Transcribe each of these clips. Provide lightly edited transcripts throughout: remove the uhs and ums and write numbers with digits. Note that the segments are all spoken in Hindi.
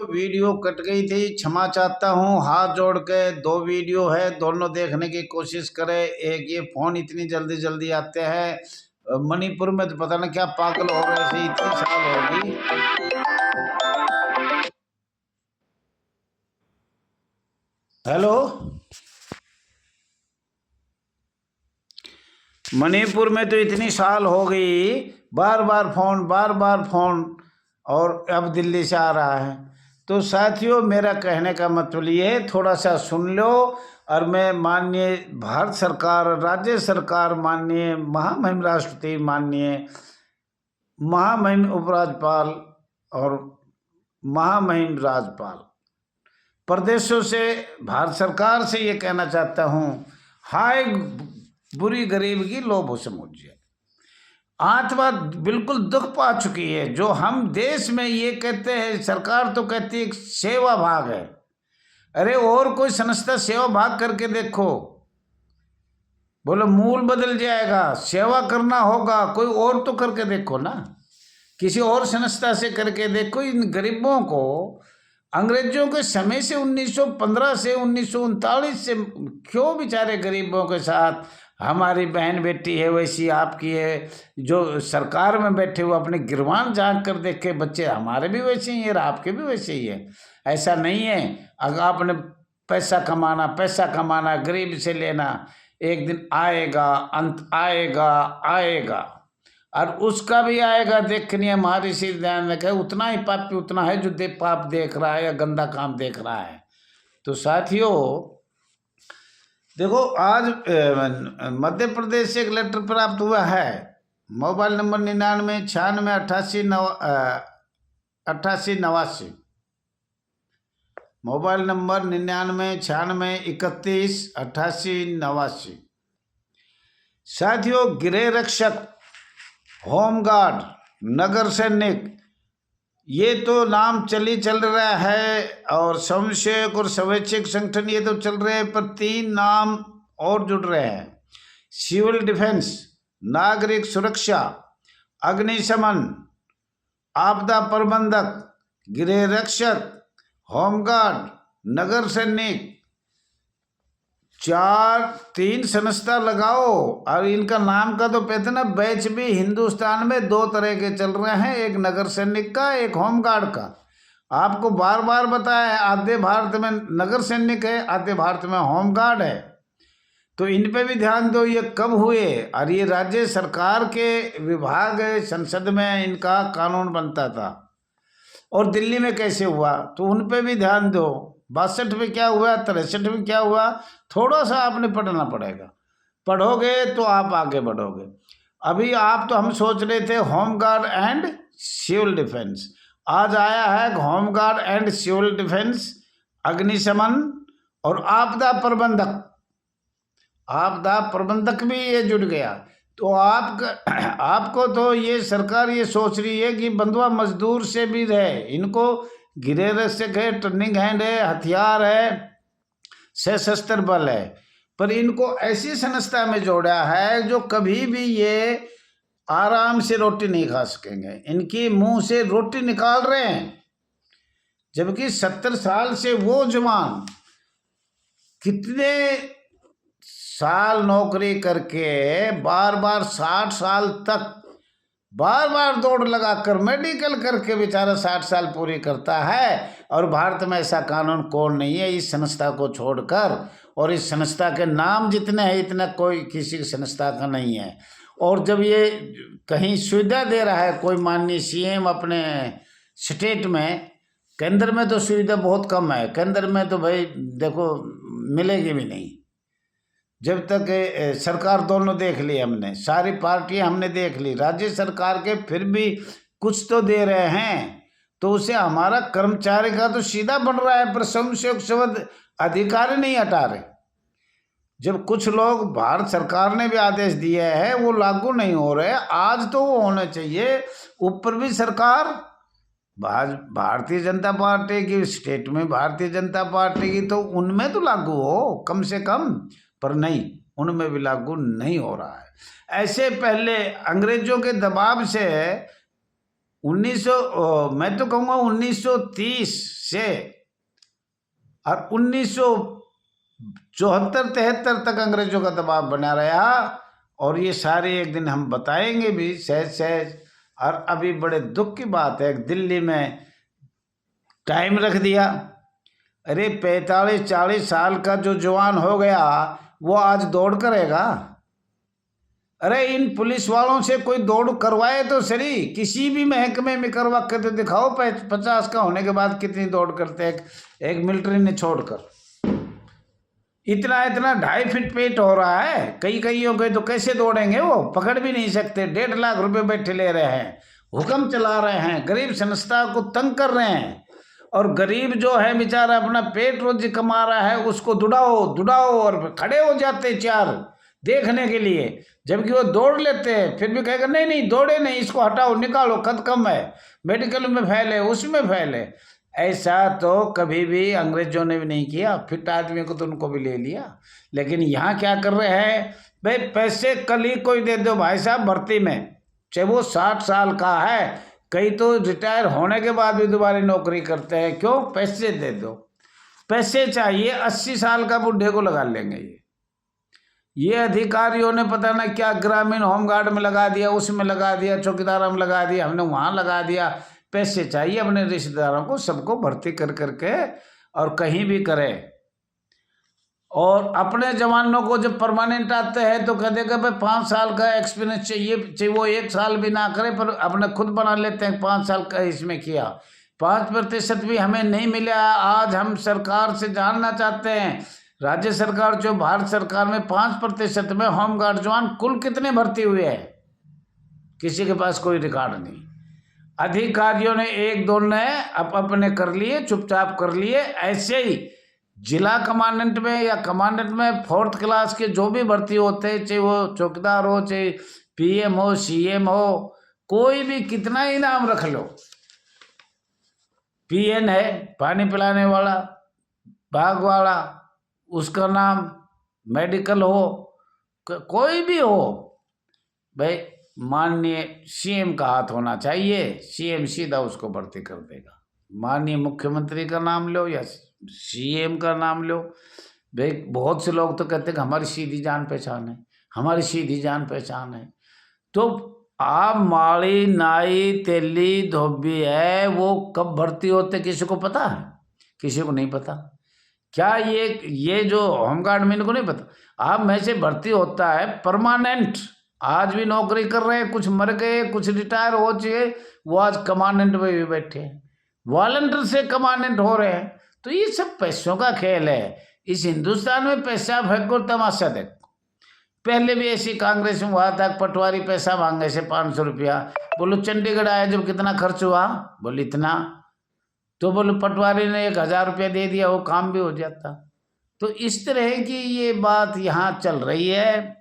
वीडियो कट गई थी, क्षमा चाहता हूँ हाथ जोड़ के। दो वीडियो है, दोनों देखने की कोशिश करें। एक ये फोन इतनी जल्दी जल्दी आते हैं मणिपुर में, तो पता नहीं क्या पागल हो रहे थे, इतनी साल होगी। हेलो, मणिपुर में तो इतनी साल हो गई, बार बार फोन, और अब दिल्ली से आ रहा है। तो साथियों, मेरा कहने का मतलब ये है, थोड़ा सा सुन लो। और मैं माननीय भारत सरकार, राज्य सरकार, माननीय महामहिम राष्ट्रपति, माननीय महामहिम उपराज्यपाल और महामहिम राज्यपाल, प्रदेशों से, भारत सरकार से ये कहना चाहता हूँ, हाय बुरी गरीब की लो भूसम उज्जैन। आत्मा बिल्कुल दुख पा चुकी है। जो हम देश में ये कहते हैं, सरकार तो कहती है सेवा भाग है। अरे और कोई संस्था सेवा भाग करके देखो, बोलो मूल बदल जाएगा। सेवा करना होगा, कोई और तो करके देखो ना, किसी और संस्था से करके देखो। इन गरीबों को अंग्रेजों के समय से 1915 से 1939 से क्यों बेचारे गरीबों के साथ, हमारी बहन बेटी है वैसी आपकी है, जो सरकार में बैठे हुए अपने गिरवान झांक कर देखे, बच्चे हमारे भी वैसे ही है और आपके भी वैसे ही है। ऐसा नहीं है। अगर आपने पैसा कमाना, गरीब से लेना, एक दिन आएगा, अंत आएगा आएगा, और उसका भी आएगा। देखनी हमारी सी ध्यान रखे, उतना ही पापी उतना है जो पाप देख रहा है या गंदा काम देख रहा है। तो साथियों देखो, आज मध्य प्रदेश से एक लेटर प्राप्त हुआ है, मोबाइल नंबर 99968889, मोबाइल नंबर 9996318889। साथियों, गृह रक्षक, होमगार्ड, नगर सैनिक, ये तो नाम चल रहा है, और स्वयंसेवक और स्वैच्छिक संगठन ये तो चल रहे हैं, पर 3 नाम और जुड़ रहे हैं। सिविल डिफेंस, नागरिक सुरक्षा, अग्निशमन, आपदा प्रबंधक, गृह रक्षक, होमगार्ड, नगर सैनिक, 3 संस्था लगाओ। और इनका नाम का तो पता ना, बैच भी हिंदुस्तान में 2 तरह के चल रहे हैं, एक नगर सैनिक का, एक होमगार्ड का। आपको बार बार बताया है, आधे भारत में नगर सैनिक है, आधे भारत में होमगार्ड है। तो इन पे भी ध्यान दो, ये कब हुए, और ये राज्य सरकार के विभाग संसद में इनका कानून बनता था, और दिल्ली में कैसे हुआ, तो उन पे भी ध्यान दो। 62 में क्या हुआ, 63 में क्या हुआ, थोड़ा सा आपने पढ़ना पड़ेगा। पढ़ोगे तो आप आगे बढ़ोगे। अभी आप तो, हम सोच रहे थे होमगार्ड एंड सिविल डिफेंस, आज आया है होमगार्ड एंड सिविल डिफेंस, अग्निशमन और आपदा प्रबंधक भी ये जुड़ गया। तो आपको तो ये सरकार ये सोच रही है कि बंधुआ मजदूर से भी रहे, इनको गृह रक्षक है, टर्निंग हैंड है, हथियार है, सशस्त्र बल है, पर इनको ऐसी संस्था में जोड़ा है जो कभी भी ये आराम से रोटी नहीं खा सकेंगे। इनकी मुंह से रोटी निकाल रहे हैं, जबकि 70 साल से वो जवान कितने साल नौकरी करके बार 60 साल तक बार दौड़ लगाकर मेडिकल करके बेचारा 60 साल पूरी करता है। और भारत में ऐसा कानून कौन नहीं है इस संस्था को छोड़कर, और इस संस्था के नाम जितने हैं इतना कोई किसी संस्था का नहीं है। और जब ये कहीं सुविधा दे रहा है कोई माननीय सीएम अपने स्टेट में, केंद्र में तो सुविधा बहुत कम है, केंद्र में तो भाई देखो मिलेगी भी नहीं। जब तक सरकार, दोनों देख ली हमने, सारी पार्टियां हमने देख ली, राज्य सरकार के फिर भी कुछ तो दे रहे हैं, तो उसे हमारा कर्मचारी का तो सीधा बन रहा है, पर स्वयंसेवक शब्द अधिकारी नहीं हटा रहे। जब कुछ लोग, भारत सरकार ने भी आदेश दिए हैं, वो लागू नहीं हो रहे। आज तो वो होने चाहिए। ऊपर भी सरकार भारतीय जनता पार्टी की, स्टेट में भारतीय जनता पार्टी की, तो उनमें तो लागू हो कम से कम, पर नहीं, उनमें भी लागू नहीं हो रहा है। ऐसे पहले अंग्रेजों के दबाव से मैं तो कहूँगा 1930 से और 1974-73 तक अंग्रेजों का दबाव बना रहा। और ये सारे एक दिन हम बताएंगे भी सहज सहज। और अभी बड़े दुख की बात है, दिल्ली में टाइम रख दिया। अरे 45-40 साल का जो जवान हो गया वो आज दौड़ करेगा? अरे इन पुलिस वालों से कोई दौड़ करवाए तो सही, किसी भी महकमे में करवा के तो दिखाओ। 50 का होने के बाद कितनी दौड़ करते हैं एक मिलिट्री ने छोड़कर। इतना 2.5 फीट पेट हो रहा है कईयों के, तो कैसे दौड़ेंगे? वो पकड़ भी नहीं सकते। 1.5 लाख रुपए बैठे ले रहे हैं, हुक्म चला रहे हैं, गरीब संस्था को तंग कर रहे हैं। और गरीब जो है बेचारा अपना पेट रोजी कमा रहा है, उसको दुड़ाओ और खड़े हो जाते चार देखने के लिए, जबकि वो दौड़ लेते हैं। फिर भी कहेगा नहीं दौड़े नहीं, इसको हटाओ, निकालो, खत कम है, मेडिकल में फैले, उसमें फैले। ऐसा तो कभी भी अंग्रेजों ने भी नहीं किया। फिट आदमी को तो उनको भी ले लिया। लेकिन यहाँ क्या कर रहे हैं भाई, पैसे कल ही कोई दे दो भाई साहब भर्ती में, चाहे वो 60 साल का है। कई तो रिटायर होने के बाद भी दोबारा नौकरी करते हैं। क्यों? पैसे दे दो, पैसे चाहिए। 80 साल का बुढ़े को लगा लेंगे ये अधिकारियों ने पता ना क्या ग्रामीण होमगार्ड में लगा दिया, उसमें लगा दिया, चौकीदार में लगा दिया, हमने वहाँ लगा दिया। पैसे चाहिए अपने रिश्तेदारों को, सबको भर्ती कर करके और कहीं भी करे। और अपने जवानों को जब परमानेंट आते हैं तो कह देगा भाई 5 साल का एक्सपीरियंस चाहिए, चाहे वो 1 साल भी ना करे, पर अपने खुद बना लेते हैं 5 साल का इसमें किया। 5% भी हमें नहीं मिला। आज हम सरकार से जानना चाहते हैं, राज्य सरकार जो भारत सरकार में 5% में होमगार्ड जवान कुल कितने भर्ती हुए हैं? किसी के पास कोई रिकॉर्ड नहीं। अधिकारियों ने 1-2 ने अपने कर लिए, चुपचाप कर लिए। ऐसे ही जिला कमांडेंट में या कमांडेंट में 4th क्लास के जो भी भर्ती होते हैं, चाहे वो चौकीदार हो, चाहे PM हो, CM हो, कोई भी कितना ही नाम रख लो, PN है पानी पिलाने वाला, बाग वाला, उसका नाम, मेडिकल हो, कोई भी हो भाई, माननीय CM का हाथ होना चाहिए। CM सीधा उसको भर्ती कर देगा। माननीय मुख्यमंत्री का नाम लो या CM का नाम लो भाई। बहुत से लोग तो कहते हैं कि हमारी सीधी जान पहचान है, हमारी सीधी जान पहचान है। तो आप माड़ी नाई तेली धोबी है, वो कब भर्ती होते किसी को पता है? किसी को नहीं पता। क्या ये जो होमगार्ड में इनको नहीं पता? आप में से भर्ती होता है परमानेंट, आज भी नौकरी कर रहे हैं, कुछ मर गए, कुछ रिटायर हो चुके, वो आज कमांडेंट में भी बैठे हैं, वॉलंटियर से कमांडेंट हो रहे हैं। तो ये सब पैसों का खेल है। इस हिंदुस्तान में पैसा फेंको, तमाशा देखो। पहले भी ऐसी कांग्रेस में हुआ था, पटवारी पैसा मांगे से 500 रुपया। बोलो चंडीगढ़ आया जब कितना खर्च हुआ? बोले इतना। तो बोलो पटवारी ने 1000 रुपया दे दिया, वो काम भी हो जाता। तो इस तरह की ये बात यहाँ चल रही है।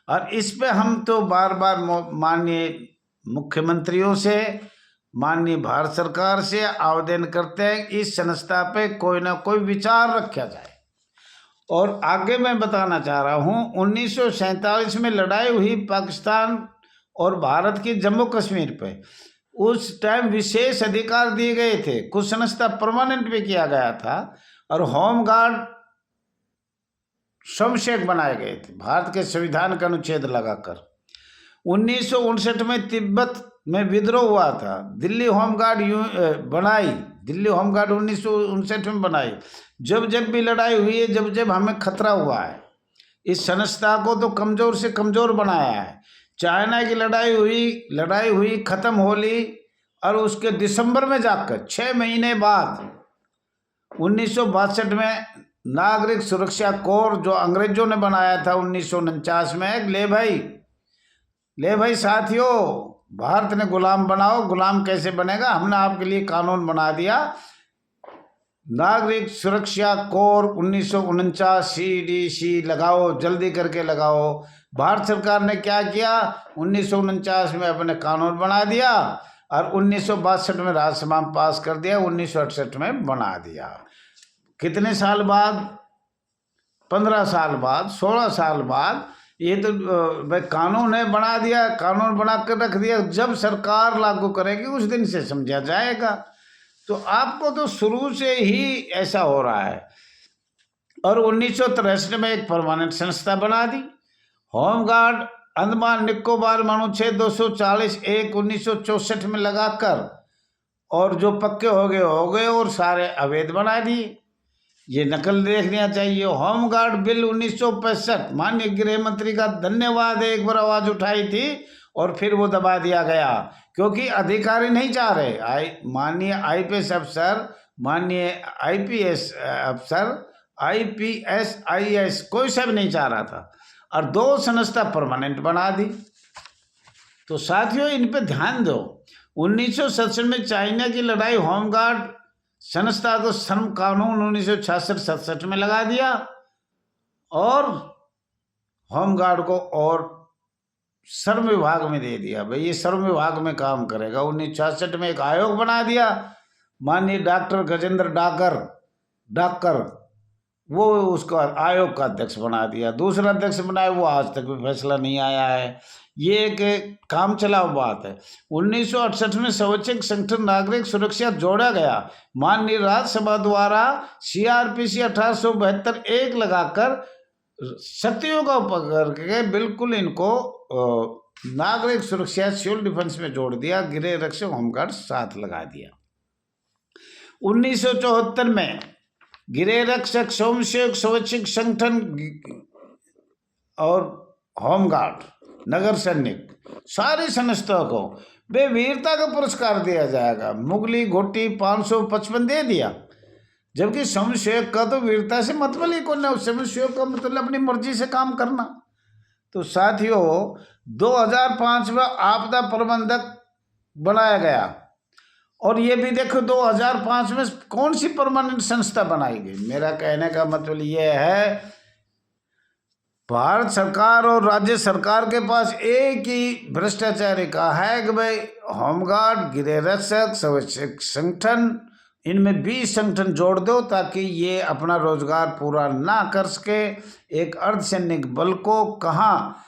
और इस पे हम तो बार बार माननीय मुख्यमंत्रियों से, माननीय भारत सरकार से आवेदन करते हैं, इस संस्था पे कोई ना कोई विचार रखा जाए। और आगे मैं बताना चाह रहा हूँ, 1947 में लड़ाई हुई पाकिस्तान और भारत की जम्मू कश्मीर पे। उस टाइम विशेष अधिकार दिए गए थे, कुछ संस्था परमानेंट भी किया गया था, और होमगार्ड स्वयंसेवक बनाए गए थे भारत के संविधान का अनुच्छेद लगाकर। 1959 में तिब्बत में विद्रोह हुआ था, दिल्ली होमगार्ड बनाई, दिल्ली होमगार्ड 1959 में बनाई। जब भी लड़ाई हुई है, जब हमें खतरा हुआ है, इस संस्था को तो कमज़ोर से कमज़ोर बनाया है। चाइना की लड़ाई हुई, ख़त्म होली, और उसके दिसंबर में जाकर 6 महीने बाद 1962 में नागरिक सुरक्षा कोर जो अंग्रेजों ने बनाया था 1949 में, ले भाई साथियों, भारत ने गुलाम बनाओ। गुलाम कैसे बनेगा? हमने आपके लिए कानून बना दिया, नागरिक सुरक्षा कोर 1949 CDC लगाओ, जल्दी करके लगाओ। भारत सरकार ने क्या किया? 1949 में अपने कानून बना दिया, और 1962 में राज्यसभा में पास कर दिया, 1968 में बना दिया। कितने साल बाद? 15 साल बाद, 16 साल बाद ये तो भाई कानून है, बना दिया, कानून बना कर रख दिया, जब सरकार लागू करेगी उस दिन से समझा जाएगा। तो आपको तो शुरू से ही ऐसा हो रहा है। और 1963 में एक परमानेंट संस्था बना दी, होमगार्ड अंडमान निकोबार में अनुच्छेद 240(1) 1964 में लगाकर, और जो पक्के हो गए और सारे अवैध बना दिए। ये नकल देखना चाहिए। होमगार्ड बिल 1965, माननीय गृह मंत्री का धन्यवाद, एक बार आवाज उठाई थी और फिर वो दबा दिया गया, क्योंकि अधिकारी नहीं चाह रहे। माननीय आईपीएस अफसर, माननीय आईपीएस अफसर, आईपीएस आईएएस कोई सब नहीं चाह रहा था, और 2 संस्था परमानेंट बना दी। तो साथियों, इन पे ध्यान दो। 1967 में चाइना की लड़ाई होमगार्ड संस्था को श्रम कानून 1966-67 में लगा दिया, और होमगार्ड को और श्रम विभाग में दे दिया। भाई ये श्रम विभाग में काम करेगा। 1966 में एक आयोग बना दिया, माननीय डॉक्टर गजेंद्र डाकर, वो उसका आयोग का अध्यक्ष बना दिया। दूसरा अध्यक्ष बनाया, वो आज तक भी फैसला नहीं आया है। ये एक काम चलाओ बात है। 1968 में स्वैच्छिक संगठन नागरिक सुरक्षा जोड़ा गया, माननीय राज्यसभा द्वारा CRPC 1872(1) लगाकर सत्यों का पकड़ के बिल्कुल इनको नागरिक सुरक्षा सिविल डिफेंस में जोड़ दिया, गृह रक्षक होमगार्ड साथ लगा दिया। 1974 में गृह रक्षक, स्वयंसेवक, स्वैच्छिक संगठन और होमगार्ड, नगर सैनिक, सारी संस्थाओं को वे वीरता का पुरस्कार दिया जाएगा। मुगली घोटी 555 दे दिया, जबकि स्वयंसेवक का तो वीरता से मतलब ही कौन है। स्वयंसेवक का मतलब अपनी मर्जी से काम करना। तो साथियों, 2005 में आपदा प्रबंधक बनाया गया, और ये भी देखो 2005 में कौन सी परमानेंट संस्था बनाई गई। मेरा कहने का मतलब ये है, भारत सरकार और राज्य सरकार के पास एक ही भ्रष्टाचारी का है कि भाई होमगार्ड, गृह रक्षक, स्वैच्छिक संगठन, इनमें 20 संगठन जोड़ दो ताकि ये अपना रोजगार पूरा ना कर सके। एक अर्धसैनिक बल को कहाँ,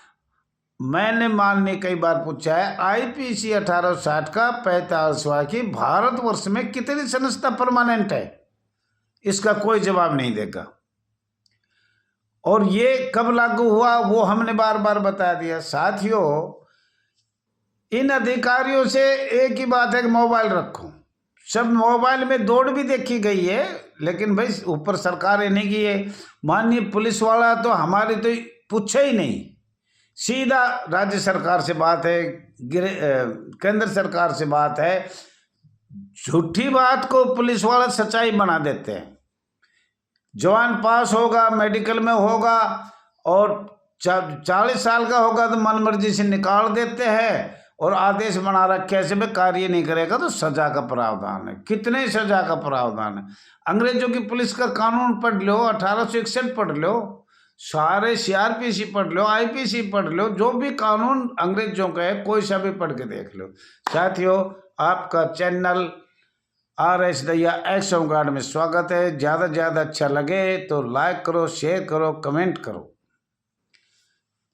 मैंने मानने कई बार पूछा है, IPC 1860 का 45वां की भारतवर्ष में कितनी संस्था परमानेंट है, इसका कोई जवाब नहीं देगा। और ये कब लागू हुआ वो हमने बार बार बता दिया। साथियों, इन अधिकारियों से एक ही बात है कि मोबाइल रखो। सब मोबाइल में दौड़ भी देखी गई है, लेकिन भाई ऊपर सरकार इन्हीं की है। माननीय पुलिस वाला तो हमारी तो पूछे ही नहीं, सीधा राज्य सरकार से बात है, केंद्र सरकार से बात है। झूठी बात को पुलिस वाला सच्चाई बना देते हैं। जवान पास होगा, मेडिकल में होगा, और 40 साल का होगा तो मनमर्जी से निकाल देते हैं, और आदेश बना रखे ऐसे में कार्य नहीं करेगा तो सजा का प्रावधान है। कितने सजा का प्रावधान है। अंग्रेजों की पुलिस का कानून पढ़ लो, 1861 पढ़ लो, सारे CRPC पढ़ लो, IPC पढ़ लो, जो भी कानून अंग्रेजों का है कोई सा भी पढ़ के देख लो। साथियों, आपका channel RS Dahiya x home guard में स्वागत है। ज़्यादा से ज़्यादा अच्छा लगे तो लाइक करो, शेयर करो, कमेंट करो,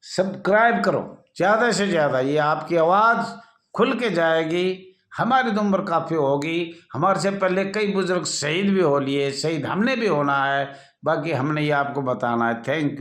सब्सक्राइब करो ज़्यादा से ज़्यादा। ये आपकी आवाज़ खुल के जाएगी। हमारी तो उम्र काफ़ी होगी, हमारे से पहले कई बुजुर्ग शहीद भी हो लिए, शहीद हमने भी होना है। बाकी हमने ये आपको बताना है। Thank you.